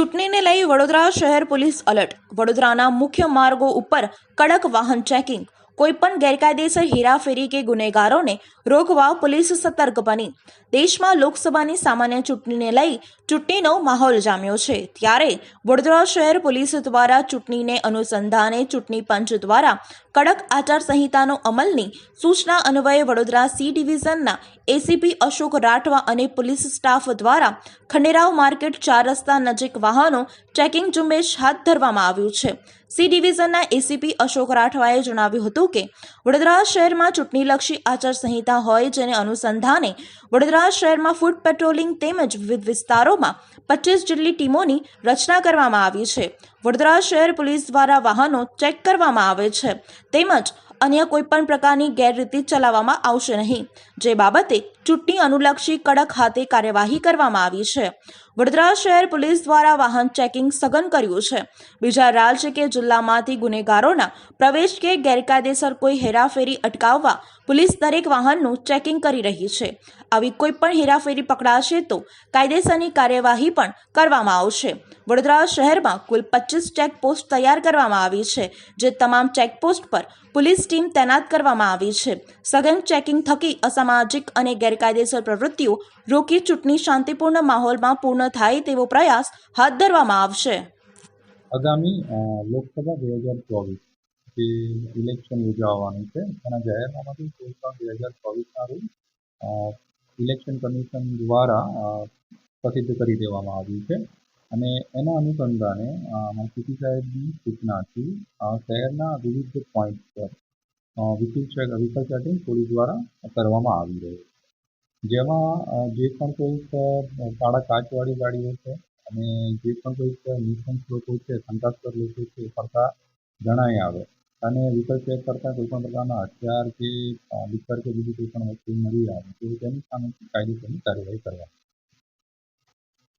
ચૂંટણીને લઈ વડોદરા શહેર પોલીસ એલર્ટ. વડોદરાના મુખ્ય માર્ગો ઉપર કડક વાહન ચેકિંગ. કોઈપણ ગેરકાયદેસર હેરાફેરી કે ગુનેગારોને રોકવા પોલીસ સતર્ક બની. દેશમાં લોકસભાની સામાન્ય ચૂંટણીને લઈ ચૂંટણીનો માહોલ જામ્યો છે, ત્યારે વડોદરા શહેર પોલીસ દ્વારા ચૂંટણીને અનુસંધાને ચૂંટણી પંચ દ્વારા કડક આચારસંહિતાનો અમલની સૂચના અન્વયે વડોદરા સી ડિવિઝનના એસીપી અશોક રાઠવા અને પોલીસ સ્ટાફ દ્વારા ખંડેરાવ માર્કેટ 4 રસ્તા નજીક વાહનો ચેકિંગ ઝુંબેશ હાથ ધરવામાં આવ્યું છે. સી ડિવિઝનના એસીપી અશોક રાઠવાએ જણાવ્યું હતું કે વડોદરા શહેરમાં ચૂંટણીલક્ષી આચારસંહિતા હોય, જેને અનુસંધાને વડોદરા શહેરમાં ફૂટ પેટ્રોલિંગ તેમજ વિવિધ વિસ્તારોમાં 25 જેટલી ટીમોની રચના કરવામાં આવી છે. વડોદરા શહેર પોલીસ દ્વારા વાહનો ચેક કરવામાં આવે છે, તેમજ અન્ય કોઈપણ પ્રકારની ગેરરીતિ ચલાવવામાં આવશે નહીં, જે બાબતે ચૂંટણી અનુલક્ષી કડક હાથે કાર્યવાહી કરવામાં આવી છે. વડોદરા શહેર પોલીસ દ્વારા વાહન ચેકિંગ સઘન કર્યું છે. બીજા રાજ્ય કે જિલ્લામાંથી ગુનેગારોના પ્રવેશ કે ગેરકાયદેસર કોઈ હેરાફેરી અટકાવવા પોલીસ દરેક વાહનનું ચેકિંગ કરી રહી છે. આવી કોઈપણ હેરાફેરી પકડાશે તો કાયદેસરની કાર્યવાહી પણ કરવામાં આવશે. વડોદરા શહેરમાં કુલ 25 ચેકપોસ્ટ તૈયાર કરવામાં આવી છે, જે તમામ ચેકપોસ્ટ પર પોલીસ ટીમ તૈનાત કરવામાં આવી છે. સઘન ચેકિંગ થકી અસામાજિક અને ગેરકાયદેસર પ્રવૃત્તિઓ રોકી ચૂંટણી શાંતિપૂર્ણ માહોલમાં પૂર્ણ થાય તેવો પ્રયાસ હાથ ધરવામાં આવશે. આગામી લોકસભા 2024 જે ઇલેક્શન યોજાવાનું છે, તેના જાહેરનામાથી 16/2024ના રોજ ઇલેક્શન કમિશન દ્વારા પ્રસિદ્ધ કરી દેવામાં આવ્યું છે અને એના અનુસંધાને સીપી સાહેબની સૂચનાથી શહેરના વિવિધ પોઈન્ટ પર વ્હીકલ ચેકિંગ પોલીસ દ્વારા કરવામાં આવી રહ્યું છે. જેમાં જે પણ કોઈક કાળા કાચવાળી ગાડીઓ છે અને જે પણ કોઈક નિસંસ લોકો છે, શંકાસ્પદ લોકો છે, ફરતા જણાઈ આવે અને વ્હીકલ ચેક કરતાં કોઈપણ પ્રકારના હથિયાર કે લિકર કે બીજી કોઈ પણ વસ્તુ મળી આવે તો તેની સામે કાયદેસરની કાર્યવાહી કરવા.